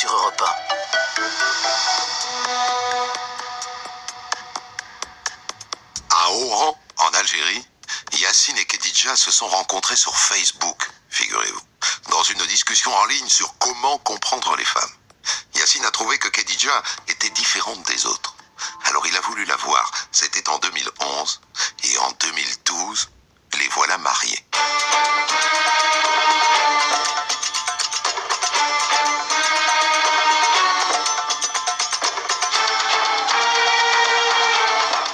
sur Europe 1. À Oran, en Algérie, Yacine et Khedija se sont rencontrés sur Facebook, figurez-vous, dans une discussion en ligne sur comment comprendre les femmes. Yacine a trouvé que Khedija était différente des autres. Alors il a voulu la voir. C'était en 2011. Et en 2012, les voilà mariés.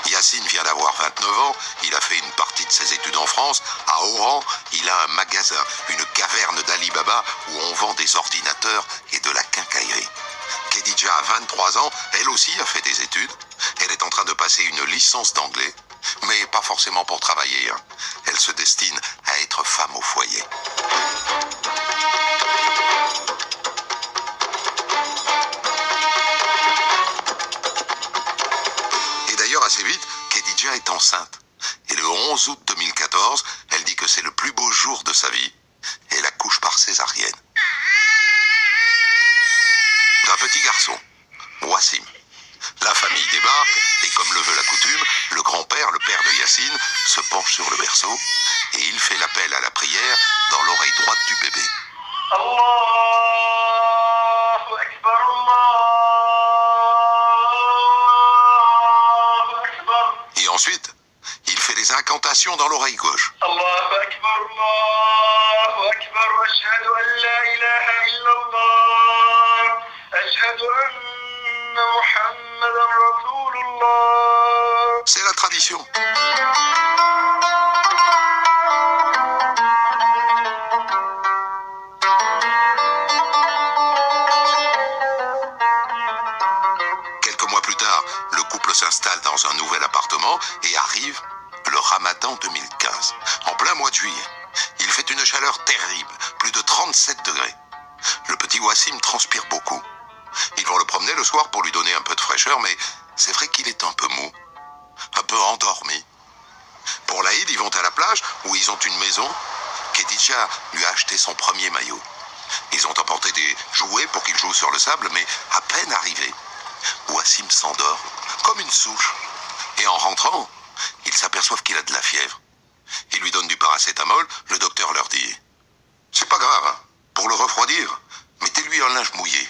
Yacine vient d'avoir 29 ans, il a fait une partie de ses études en France. À Oran, il a un magasin, une caverne d'Ali Baba où on vend des ordinateurs et de la quincaillerie. Khedija a 23 ans, elle aussi a fait des études. Elle est en train de passer une licence d'anglais, mais pas forcément pour travailler. Elle se destine à être femme au foyer. Et d'ailleurs, assez vite, Khedija est enceinte. Et le 11 août 2014, elle dit que c'est le plus beau jour de sa vie. Elle accouche par césarienne. D'un petit garçon, Wassim. La famille débarque, et comme le veut la coutume, le grand-père, le père de Yacine, se penche sur le berceau, et il fait l'appel à la prière dans l'oreille droite du bébé. Allahu Akbar, Allahu Akbar. Et ensuite, il fait des incantations dans l'oreille gauche. Allahu Akbar, Allahu Akbar, ashhadu an la ilaha illallah, ashhadu anna Muhammadan Rasulullah. C'est la tradition. Quelques mois plus tard, le couple s'installe dans un nouvel appartement et arrive le Ramadan 2015. En plein mois de juillet, il fait une chaleur terrible, plus de 37 degrés. Le petit Wassim transpire beaucoup. Ils vont le promener le soir pour lui donner un peu de fraîcheur, mais c'est vrai qu'il est un peu mou, un peu endormi. Pour l'Aïd, ils vont à la plage où ils ont une maison. Khedija lui a acheté son premier maillot. Ils ont emporté des jouets pour qu'il joue sur le sable, mais à peine arrivé, Wassim s'endort comme une souche. Et en rentrant, ils s'aperçoivent qu'il a de la fièvre. Ils lui donnent du paracétamol. Le docteur leur dit « C'est pas grave, hein. Pour le refroidir, mettez-lui un linge mouillé. »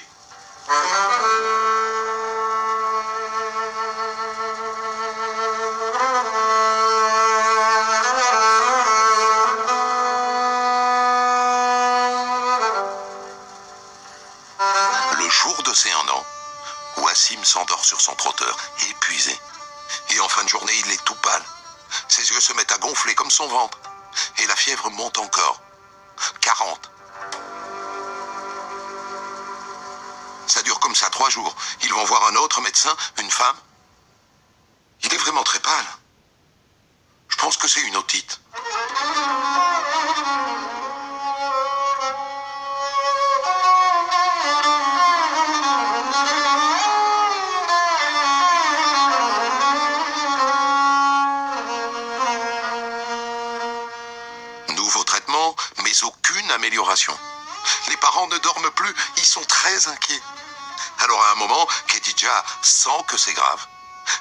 Le jour de ses 1 an, Wassim s'endort sur son trotteur, épuisé. Et en fin de journée, il est tout pâle. Ses yeux se mettent à gonfler comme son ventre. Et la fièvre monte encore. 40. Ça dure comme ça 3 jours. Ils vont voir un autre médecin, une femme. Il est vraiment très pâle. Je pense que c'est une otite. Nouveau traitement, mais aucune amélioration. Les parents ne dorment plus, ils sont très inquiets. Alors à un moment, Khedija sent que c'est grave.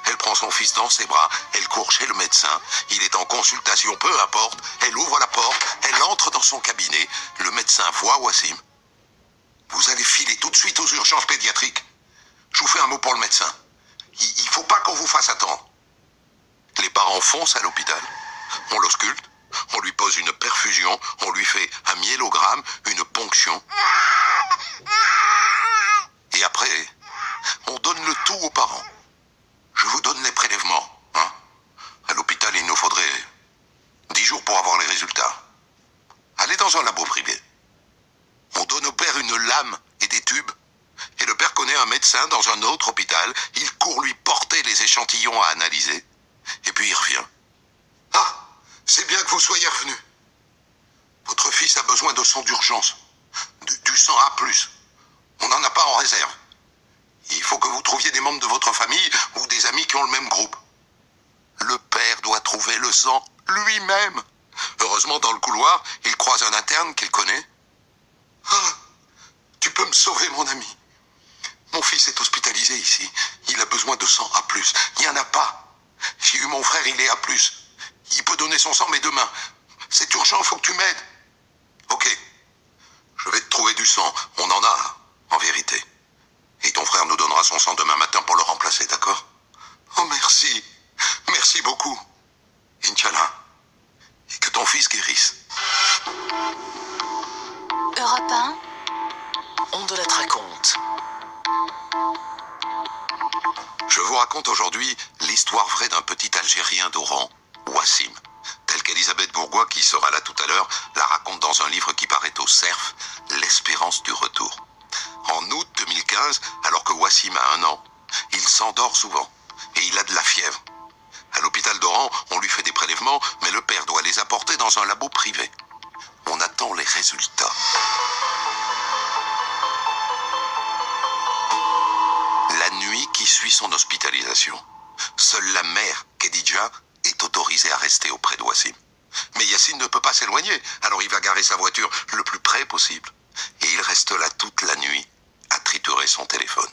Elle prend son fils dans ses bras, elle court chez le médecin. Il est en consultation, peu importe. Elle ouvre la porte, elle entre dans son cabinet. Le médecin voit Wassim. Vous allez filer tout de suite aux urgences pédiatriques. Je vous fais un mot pour le médecin. Il faut pas qu'on vous fasse attendre. Les parents foncent à l'hôpital. On l'ausculte. On lui pose une perfusion, on lui fait un myélogramme, une ponction. Et après, on donne le tout aux parents. Je vous donne les prélèvements. Hein. À l'hôpital, il nous faudrait 10 jours pour avoir les résultats. Allez dans un labo privé. On donne au père une lame et des tubes. Et le père connaît un médecin dans un autre hôpital. Il court lui porter les échantillons à analyser. Et puis il revient. Ah! C'est bien que vous soyez revenu. Votre fils a besoin de sang d'urgence. Du sang A+. On n'en a pas en réserve. Il faut que vous trouviez des membres de votre famille ou des amis qui ont le même groupe. Le père doit trouver le sang lui-même. Heureusement, dans le couloir, il croise un interne qu'il connaît. Ah, tu peux me sauver, mon ami. fils est hospitalisé ici. Il a besoin de sang A+. Il n'y en a pas. J'ai eu mon frère, il est A+. Il peut donner son sang, mais demain. C'est urgent, il faut que tu m'aides. Ok. Je vais te trouver du sang. On en a, en vérité. Et ton frère nous donnera son sang demain matin pour le remplacer, d'accord? Oh, merci. Merci beaucoup. Inch'Allah. Et que ton fils guérisse. Europe 1. On de la raconte. Je vous raconte aujourd'hui l'histoire vraie d'un petit Algérien d'Oran, Wassim, tel qu'Elisabeth Bourgois, qui sera là tout à l'heure, la raconte dans un livre qui paraît au Cerf, L'espérance du retour. En août 2015, alors que Wassim a 1 an, il s'endort souvent et il a de la fièvre. À l'hôpital d'Oran, on lui fait des prélèvements, mais le père doit les apporter dans un labo privé. On attend les résultats. La nuit qui suit son hospitalisation, seule la mère, Khedija, est autorisée à rester auprès de Wassim. Mais Yassine ne peut pas s'éloigner, alors il va garer sa voiture le plus près possible. Et il reste là toute la nuit, à triturer son téléphone.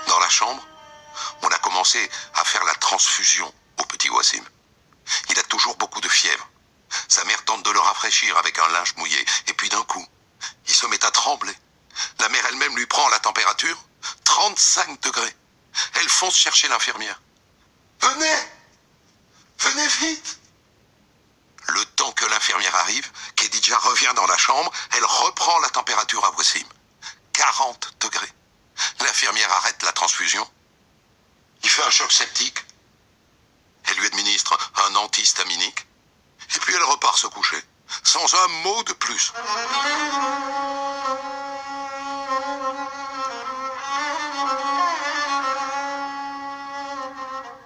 Dans la chambre, on a commencé à faire la transfusion au petit Wassim. Il a toujours beaucoup de fièvre. Sa mère tente de le rafraîchir avec un linge mouillé. Et puis d'un coup, il se met à trembler. La mère elle-même lui prend la température. 35 degrés. Elle fonce chercher l'infirmière. Venez! Venez vite! Le temps que l'infirmière arrive, Khedija revient dans la chambre. Elle reprend la température à Wassim. 40 degrés. L'infirmière arrête la transfusion. Il fait un choc septique. Elle lui administre un antihistaminique. Et puis elle repart se coucher, sans un mot de plus.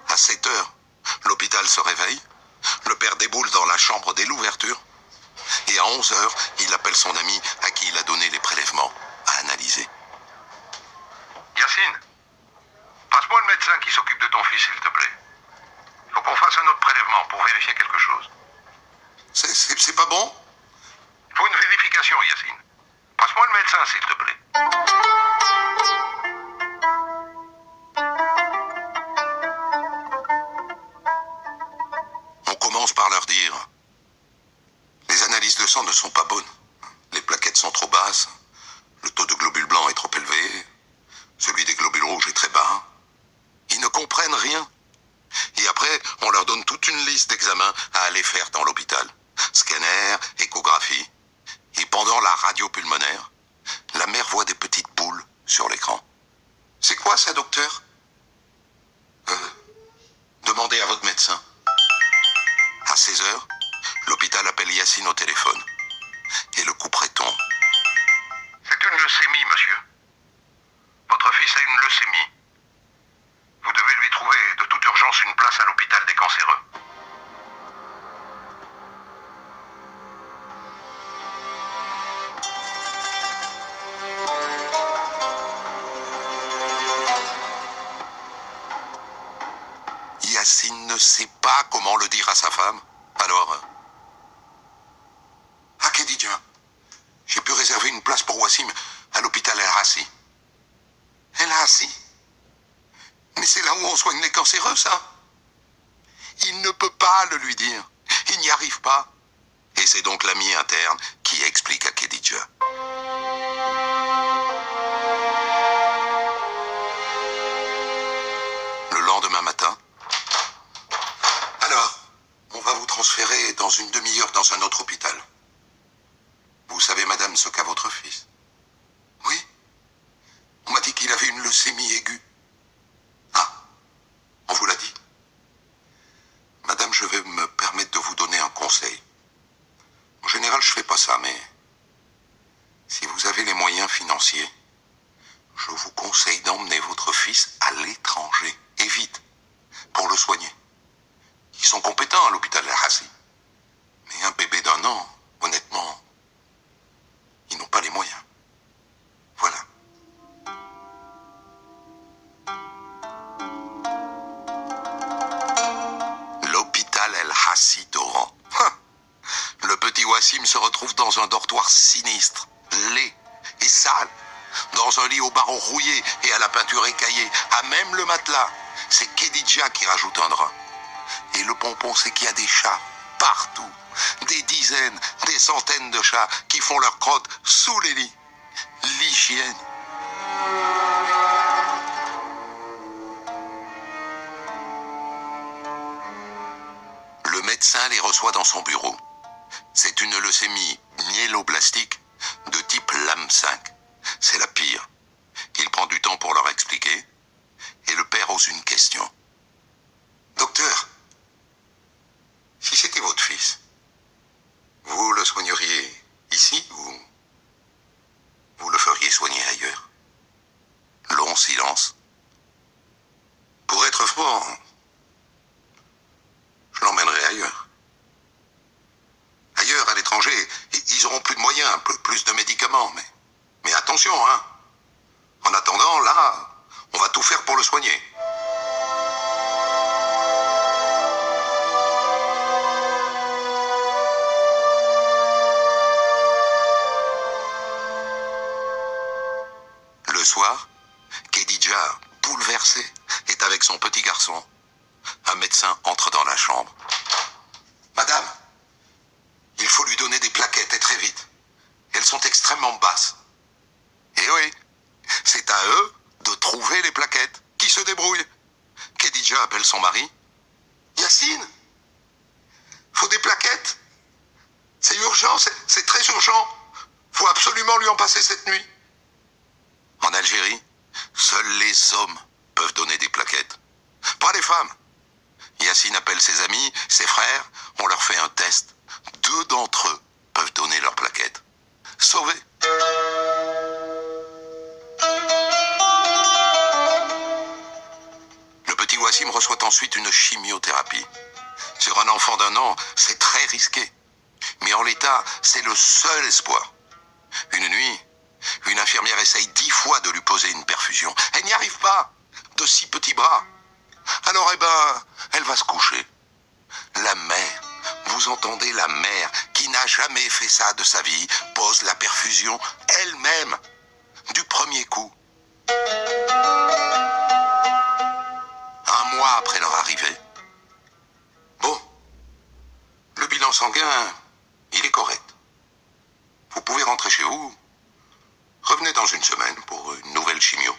À 7 heures, l'hôpital se réveille. Le père déboule dans la chambre dès l'ouverture. Et à 11 heures, il appelle son ami à qui il a donné les prélèvements à analyser. Yacine, passe-moi le médecin qui s'occupe de ton fils, s'il te plaît. Il faut qu'on fasse un autre prélèvement pour vérifier quelque chose. C'est pas bon? Il faut une vérification, Yacine. Passe-moi le médecin, s'il te plaît. On commence par leur dire: les analyses de sang ne sont pas bonnes. Les plaquettes sont trop basses. Le taux de globules blancs est trop élevé. Celui des globules rouges est très bas. Ils ne comprennent rien. Et après, on leur donne toute une liste d'examens à aller faire dans l'hôpital. Scanner, échographie. Et pendant la radio pulmonaire, la mère voit des petites boules sur l'écran. C'est quoi ça, docteur? Demandez à votre médecin. À 16 heures, l'hôpital appelle Yacine au téléphone. Et le couperet tombe. C'est une leucémie, monsieur. Votre fils a une leucémie. Vous devez lui trouver de toute urgence une place à l'hôpital des cancéreux. Yacine ne sait pas comment le dire à sa femme. Alors, à Khedija, j'ai pu réserver une place pour Wassim à l'hôpital El Hassi. El Hassi? Mais c'est là où on soigne les cancéreux, ça. Il ne peut pas le lui dire. Il n'y arrive pas. Et c'est donc l'ami interne qui explique à Khedija. Le lendemain matin, alors, on va vous transférer dans une demi-heure dans un autre hôpital. Vous savez, madame, ce qu'a votre fils? Oui. On m'a dit qu'il avait une leucémie aiguë. Ah, on vous l'a dit? Madame, je vais me permettre de vous donner un conseil. En général, je fais pas ça, mais si vous avez les moyens financiers, je vous conseille d'emmener votre fils à l'étranger, et vite, pour le soigner. Ils sont compétents à l'hôpital El Hassi. Mais un bébé d'1 an, honnêtement, ils n'ont pas les moyens. Voilà. Wassim se retrouve dans un dortoir sinistre, laid et sale, dans un lit aux barreaux rouillés et à la peinture écaillée, à même le matelas. C'est Khedija qui rajoute un drap. Et le pompon, c'est qu'il y a des chats partout. Des dizaines, des centaines de chats qui font leurs crottes sous les lits. L'hygiène. Le médecin les reçoit dans son bureau. C'est une leucémie myéloblastique de type LAM5. C'est la pire. Il prend du temps pour leur expliquer et le père ose une question. Docteur, si c'était votre fils, vous le soigneriez ici ou vous le feriez soigner ailleurs? Long silence. Pour être franc, je l'emmènerai ailleurs. Ailleurs, à l'étranger, ils auront plus de moyens, plus de médicaments. Mais attention, hein. En attendant, là, on va tout faire pour le soigner. Le soir, Khedija, bouleversée, est avec son petit garçon. Un médecin entre dans la chambre. Madame, il faut lui donner des plaquettes et très vite. Elles sont extrêmement basses. Et oui, c'est à eux de trouver les plaquettes. Qui se débrouille? Khedija appelle son mari. Yacine, faut des plaquettes. C'est urgent, c'est très urgent. Faut absolument lui en passer cette nuit. En Algérie, seuls les hommes peuvent donner des plaquettes. Pas les femmes. Yacine appelle ses amis, ses frères, on leur fait un test. 2 d'entre eux peuvent donner leurs plaquettes. Sauvé. Le petit Wassim reçoit ensuite une chimiothérapie. Sur un enfant d'1 an, c'est très risqué. Mais en l'état, c'est le seul espoir. Une nuit, une infirmière essaye 10 fois de lui poser une perfusion. Elle n'y arrive pas, de si petits bras. Alors, elle va se coucher. La mère, vous entendez, la mère, qui n'a jamais fait ça de sa vie, pose la perfusion elle-même, du premier coup. 1 mois après leur arrivée. Bon, le bilan sanguin, il est correct. Vous pouvez rentrer chez vous. Revenez dans 1 semaine pour une nouvelle chimio.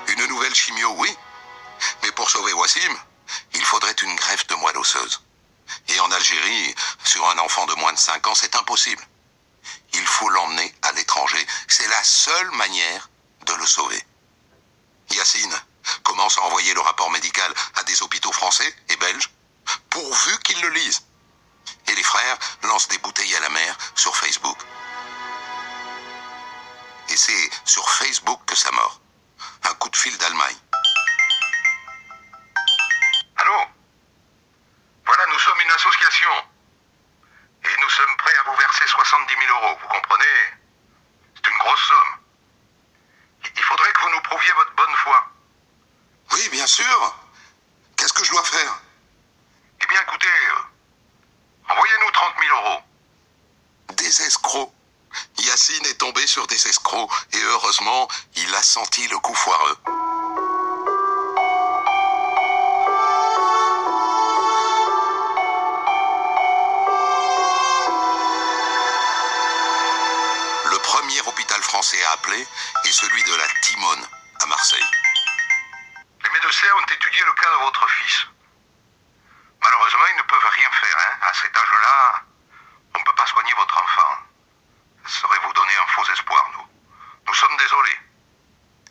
Une nouvelle chimio, oui. Mais pour sauver Wassim, il faudrait une greffe de moelle osseuse. Et en Algérie, sur un enfant de moins de 5 ans, c'est impossible. Il faut l'emmener à l'étranger. C'est la seule manière de le sauver. Yacine commence à envoyer le rapport médical à des hôpitaux français et belges, pourvu qu'ils le lisent. Et les frères lancent des bouteilles à la mer sur Facebook. Et c'est sur Facebook que ça mord. Un coup de fil d'Allemagne. Allô? Voilà, nous sommes une association. Et nous sommes prêts à vous verser 70 000 €, vous comprenez? C'est une grosse somme. Il faudrait que vous nous prouviez votre bonne foi. Oui, bien sûr. Qu'est-ce que je dois faire? Eh bien, écoutez, envoyez-nous 30 000 €. Des escrocs. Yacine est tombé sur des escrocs et heureusement, il a senti le coup foireux. Le premier hôpital français à appeler est celui de la Timone à Marseille. Les médecins ont étudié le cas de votre fils. Malheureusement, ils ne peuvent rien faire. À cet âge-là, on ne peut pas soigner votre enfant. Ça serait vous donner un faux espoir, nous. Nous sommes désolés.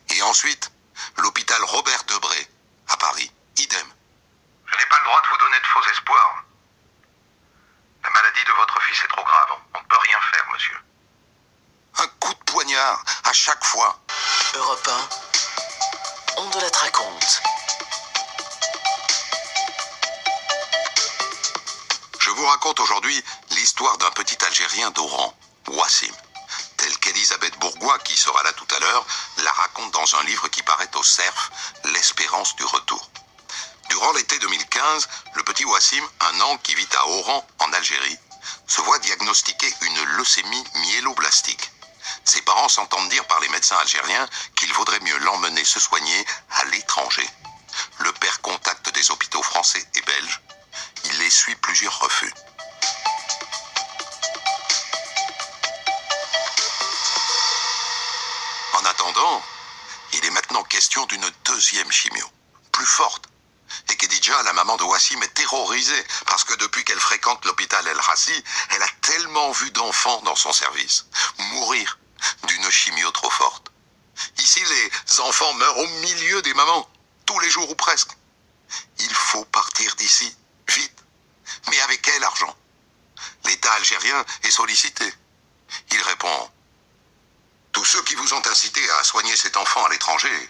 Et ensuite, l'hôpital Robert Debré à Paris, idem. Je n'ai pas le droit de vous donner de faux espoirs. La maladie de votre fils est trop grave. On ne peut rien faire, monsieur. Un coup de poignard à chaque fois. Europe 1, on de la raconte. Je vous raconte aujourd'hui l'histoire d'un petit Algérien d'Oran, Wassim, tel qu'Eddie Elisabeth Bourgois, qui sera là tout à l'heure, la raconte dans un livre qui paraît au Cerf, L'espérance du retour. Durant l'été 2015, le petit Wassim, un an qui vit à Oran, en Algérie, se voit diagnostiquer une leucémie myéloblastique. Ses parents s'entendent dire par les médecins algériens qu'il vaudrait mieux l'emmener se soigner à l'étranger. Le père contacte des hôpitaux français et belges. Il essuie plusieurs refus. En attendant, il est maintenant question d'une deuxième chimio, plus forte. Et Khadija, la maman de Wassim, est terrorisée parce que depuis qu'elle fréquente l'hôpital El Rassi, elle a tellement vu d'enfants dans son service mourir d'une chimio trop forte. Ici, les enfants meurent au milieu des mamans, tous les jours ou presque. Il faut partir d'ici, vite. Mais avec quel argent? L'État algérien est sollicité. Il répond: tous ceux qui vous ont incité à soigner cet enfant à l'étranger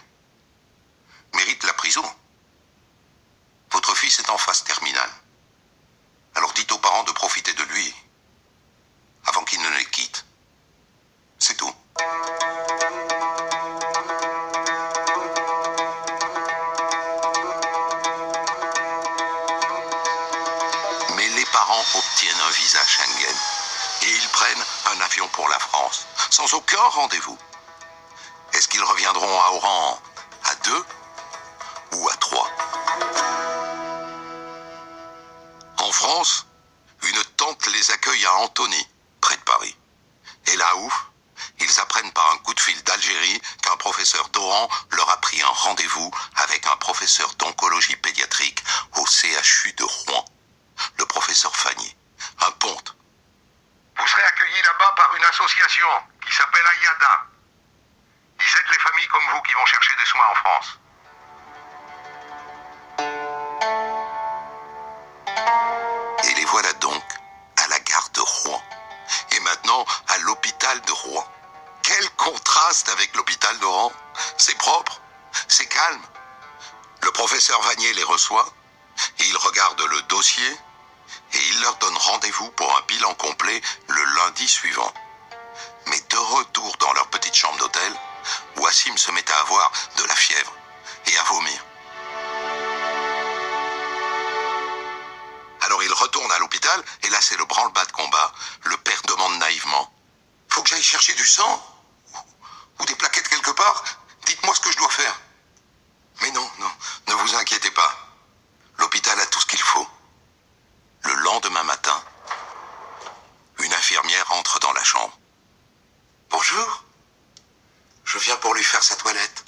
méritent la prison. Votre fils est en phase terminale. Alors dites aux parents de profiter de lui avant qu'il ne les quitte. C'est tout. Mais les parents obtiennent un visa Schengen et ils prennent un avion pour la France, sans aucun rendez-vous. Est-ce qu'ils reviendront à Oran à 2 ou à 3? En France, une tante les accueille à Antony, près de Paris. Et là, ouf, ils apprennent par un coup de fil d'Algérie qu'un professeur d'Oran leur a pris un rendez-vous avec un professeur d'oncologie pédiatrique au CHU de Rouen, le professeur Fagné, un ponte. Vous serez accueillis là-bas par une association qui s'appelle Ayada. Ils aident les familles comme vous qui vont chercher des soins en France. Et les voilà donc à la gare de Rouen. Et maintenant à l'hôpital de Rouen. Quel contraste avec l'hôpital d'Oran. C'est propre, c'est calme. Le professeur Vanier les reçoit et il regarde le dossier et il leur donne rendez-vous pour un bilan complet le lundi suivant. Mais de retour dans leur petite chambre d'hôtel, Wassim se met à avoir de la fièvre et à vomir. Alors il retourne à l'hôpital et là c'est le branle-bas de combat. Le père demande naïvement: faut que j'aille chercher du sang ou des plaquettes quelque part? Dites-moi ce que je dois faire. Mais non, ne vous inquiétez pas. L'hôpital a tout ce qu'il faut. Le lendemain matin, une infirmière entre dans la chambre. Bonjour, je viens pour lui faire sa toilette.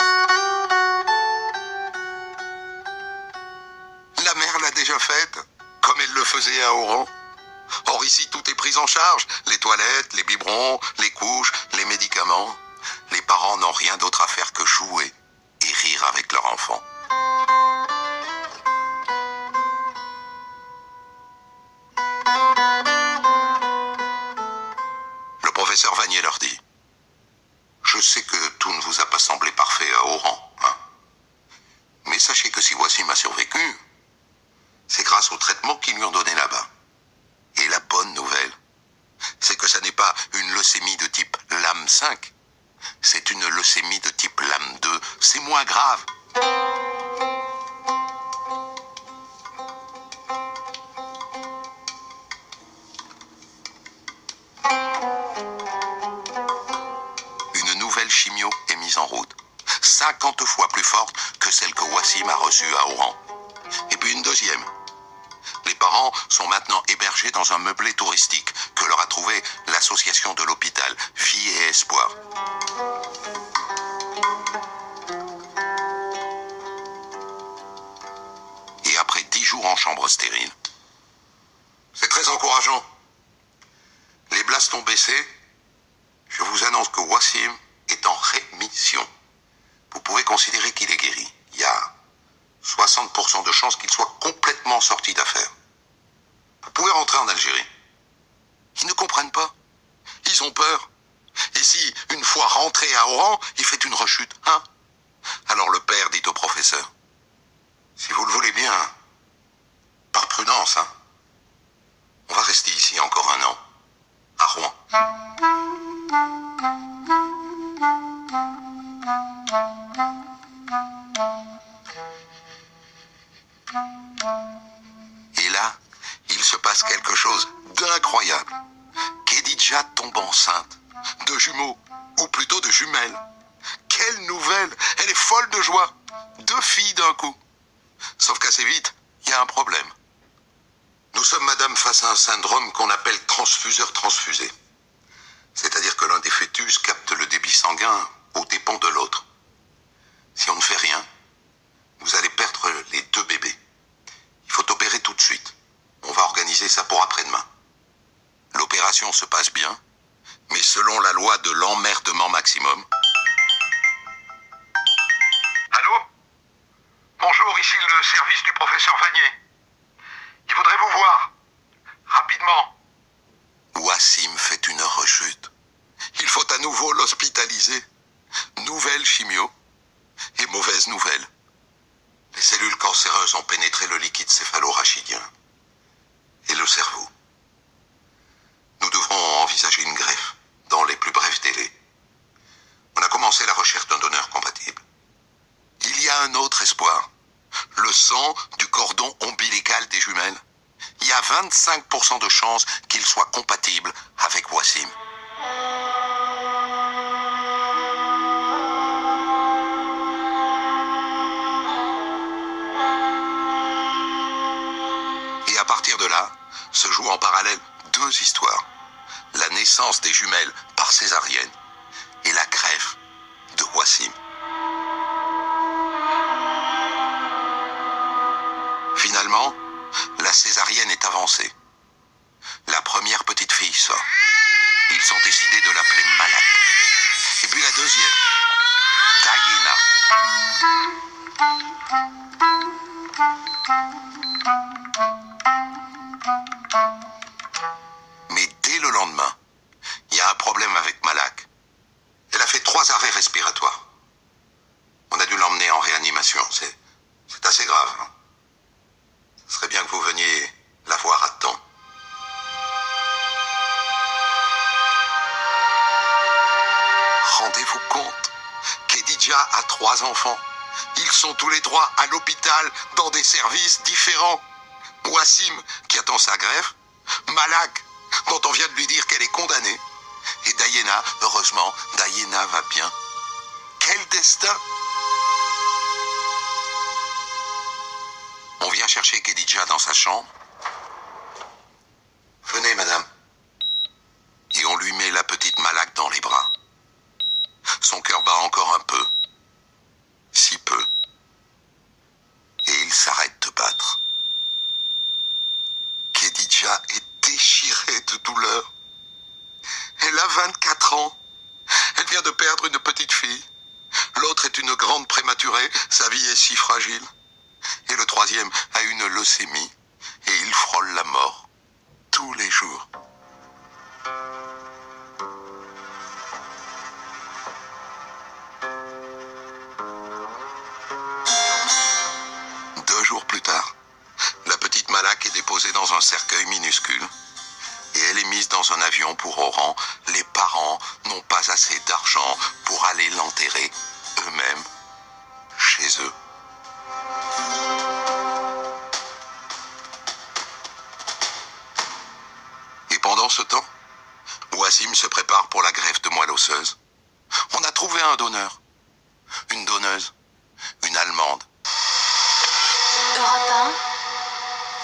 La mère l'a déjà faite, comme elle le faisait à Oran. Or ici, tout est pris en charge. Les toilettes, les biberons, les couches, les médicaments. Les parents n'ont rien d'autre à faire que jouer et rire avec leur enfant. Le professeur Vanier leur dit: je sais que tout ne vous a pas semblé parfait à Oran, hein. Mais sachez que si Wassim a survécu, c'est grâce au traitement qu'ils lui ont donné là-bas. Et la bonne nouvelle, c'est que ça n'est pas une leucémie de type LAM5, c'est une leucémie de type LAM2. C'est moins grave. Une nouvelle chimio est mise en route, 50 fois plus forte que celle que Wassim a reçue à Oran. Et puis une deuxième. Les parents sont maintenant hébergés dans un meublé touristique que leur a trouvé l'association de l'hôpital Vie et Espoir. Et après 10 jours en chambre stérile, c'est très encourageant. Les blasts ont baissé. Je vous annonce que Wassim est en rémission. Vous pouvez considérer qu'il est guéri. Il y a 60% de chances qu'il soit complètement sorti d'affaire. Vous pouvez rentrer en Algérie. Ils ne comprennent pas. Ils ont peur. Et si, une fois rentré à Oran, il fait une rechute, hein? Alors le père dit au professeur: si vous le voulez bien, par prudence, hein, on va rester ici encore un an. à Rouen. Et là, il se passe quelque chose d'incroyable. Khedija tombe enceinte de jumeaux, ou plutôt de jumelles. Quelle nouvelle! Elle est folle de joie. 2 filles d'un coup. Sauf qu'assez vite, il y a un problème. Nous sommes, madame, face à un syndrome qu'on appelle transfuseur-transfusé. C'est-à-dire que l'un des fœtus capte le débit sanguin aux dépens de l'autre. Si on ne fait rien, vous allez perdre les 2 bébés. Il faut opérer tout de suite. On va organiser ça pour après-demain. L'opération se passe bien, mais selon la loi de l'emmerdement maximum... Allô? Bonjour, ici le service du professeur Vanier. Il voudrait vous voir. Rapidement. Wassim fait une rechute. Il faut à nouveau l'hospitaliser. Nouvelle chimio et mauvaise nouvelle. Les cellules cancéreuses ont pénétré le liquide céphalo-rachidien et le cerveau. Nous devrons envisager une greffe dans les plus brefs délais. On a commencé la recherche d'un donneur compatible. Il y a un autre espoir. Le sang du cordon ombilical des jumelles. Il y a 25% de chances qu'il soit compatible avec Wassim. Et à partir de là, se jouent en parallèle 2 histoires. La naissance des jumelles par césarienne et la greffe de Wassim. Finalement, la césarienne est avancée. La première petite fille sort. Ils ont décidé de l'appeler Malak. Et puis la deuxième, Dayena. Mais dès le lendemain, il y a un problème avec Malak. Elle a fait 3 arrêts respiratoires. On a dû l'emmener en réanimation. C'est assez grave. Hein. Ce serait bien que vous veniez la voir à temps. Rendez-vous compte, Khedija a 3 enfants. Ils sont tous les 3 à l'hôpital dans des services différents. Wassim, qui attend sa greffe. Malak, dont on vient de lui dire qu'elle est condamnée. Et Dayena, heureusement, Dayena va bien. Quel destin! On vient chercher Khedija dans sa chambre. Venez, madame. Et on lui met la petite Malak dans les bras. Son cœur bat encore un peu. Si peu. Et il s'arrête de battre. Khedija est déchirée de douleur. Elle a 24 ans. Elle vient de perdre une petite fille. L'autre est une grande prématurée. Sa vie est si fragile. Et le 3e a une leucémie. Et il frôle la mort. Tous les jours. Deux jours plus tard, la petite Malak est déposée dans un cercueil minuscule. Et elle est mise dans un avion pour Oran. Les parents n'ont pas assez d'argent pour aller l'enterrer eux-mêmes chez eux. Et pendant ce temps, Wassim se prépare pour la greffe de moelle osseuse. On a trouvé un donneur. Une donneuse. Une Allemande. Europe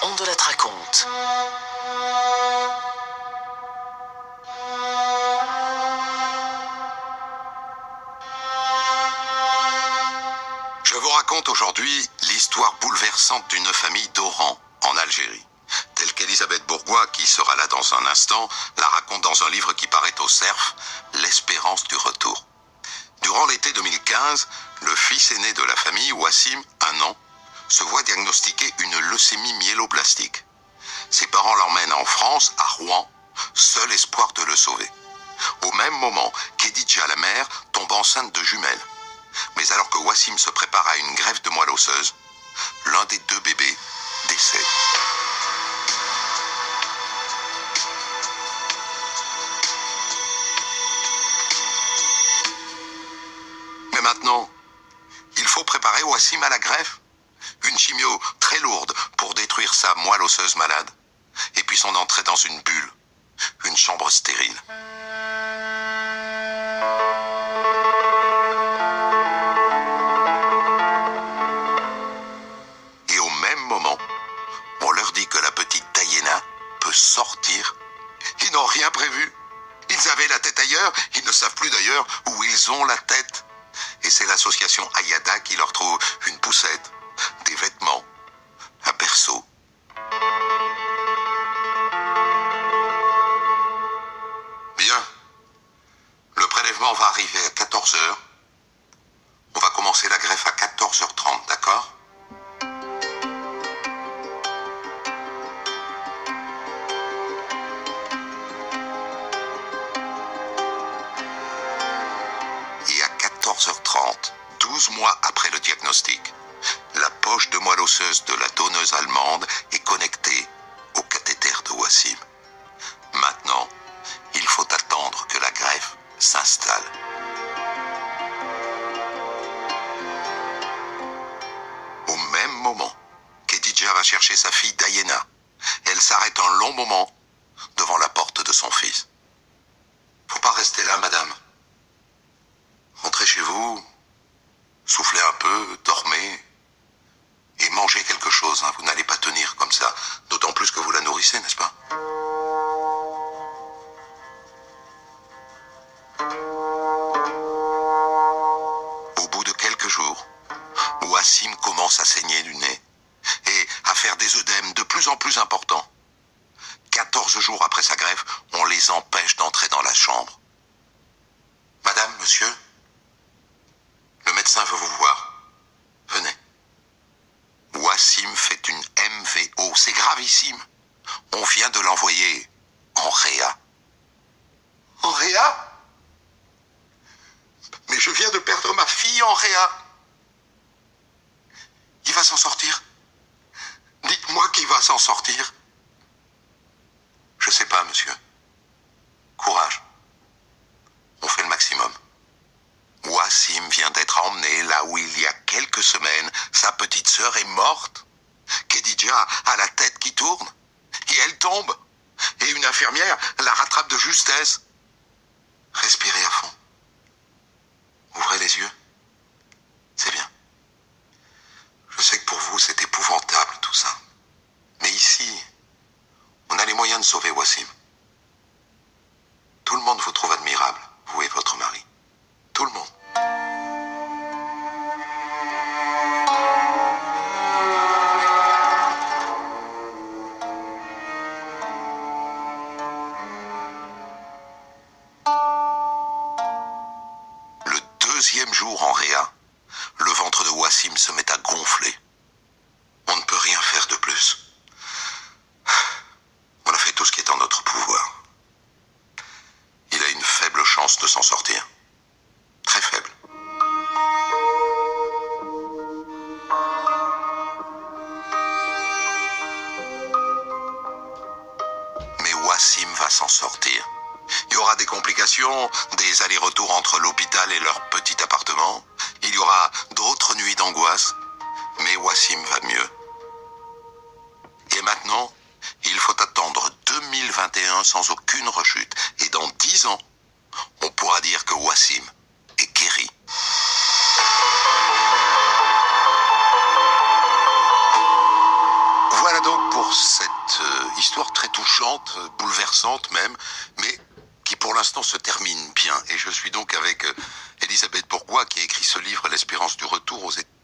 1, on de la raconte. Je vous raconte aujourd'hui l'histoire bouleversante d'une famille d'Oran, en Algérie, telle qu'Elisabeth Bourgois, qui sera là dans un instant, la raconte dans un livre qui paraît au Cerf, L'espérance du retour. Durant l'été 2015, le fils aîné de la famille, Wassim, 1 an, se voit diagnostiquer une leucémie myéloblastique. Ses parents l'emmènent en France, à Rouen, seul espoir de le sauver. Au même moment, Khedija, la mère, tombe enceinte de jumelles. Mais alors que Wassim se prépare à une greffe de moelle osseuse, l'un des 2 bébés décède. Mais maintenant, il faut préparer Wassim à la greffe. Une chimio très lourde pour détruire sa moelle osseuse malade. Et puis son entrée dans une bulle. Une chambre stérile. Et au même moment, on leur dit que la petite Diana peut sortir. Ils n'ont rien prévu. Ils avaient la tête ailleurs. Ils ne savent plus d'ailleurs où ils ont la tête. Et c'est l'association Ayada qui leur trouve une poussette, des vêtements, un berceau. Bien. Le prélèvement va arriver à 14h. On va commencer la greffe à 14h30, d'accord ? Et à 14h30, 12 mois après le diagnostic, la poche de moelle osseuse de la donneuse allemande est connectée au cathéter de Wassim. Maintenant, il faut attendre que la greffe s'installe. Au même moment, Khedija va chercher sa fille Diana. Elle s'arrête un long moment devant la porte de son fils. Faut pas rester là, madame. Rentrez chez vous, soufflez un peu, dormez et mangez quelque chose. Vous n'allez pas tenir comme ça, d'autant plus que vous la nourrissez, n'est-ce pas ? Au bout de quelques jours, Wassim commence à saigner du nez et à faire des œdèmes de plus en plus importants. 14 jours après sa greffe, on les empêche d'entrer dans la chambre. Madame, monsieur, le médecin veut vous voir. Venez. Wassim fait une MVO, c'est gravissime. On vient de l'envoyer en réa. En réa ? Mais je viens de perdre ma fille en réa. Il va s'en sortir. Dites-moi qui va s'en sortir. Je sais pas, monsieur. Courage. On fait le maximum. Wassim vient d'être emmené là où il y a quelques semaines, sa petite sœur est morte. Khedija a la tête qui tourne. Et elle tombe. Et une infirmière la rattrape de justesse. Respirez à fond. Ouvrez les yeux. C'est bien. Je sais que pour vous, c'est épouvantable tout ça. Mais ici, on a les moyens de sauver Wassim. Tout le monde vous trouve admirable, vous et votre mari. Tout le monde. Le deuxième jour en réa, le ventre de Wassim se met à gonfler. On ne peut rien faire de plus. On a fait tout ce qui est en notre pouvoir. Il a une faible chance de s'en sortir. Très faible. Mais Wassim va s'en sortir. Il y aura des complications, des allers-retours entre l'hôpital et leur petit appartement. Il y aura d'autres nuits d'angoisse. Mais Wassim va mieux. Et maintenant, il faut attendre 2021 sans aucune rechute. Et dans 10 ans, on pourra dire que Wassim est guéri. Voilà donc pour cette histoire très touchante, bouleversante même, mais qui pour l'instant se termine bien. Et je suis donc avec Elisabeth Bourgois qui a écrit ce livre, L'espérance du retour aux États-Unis.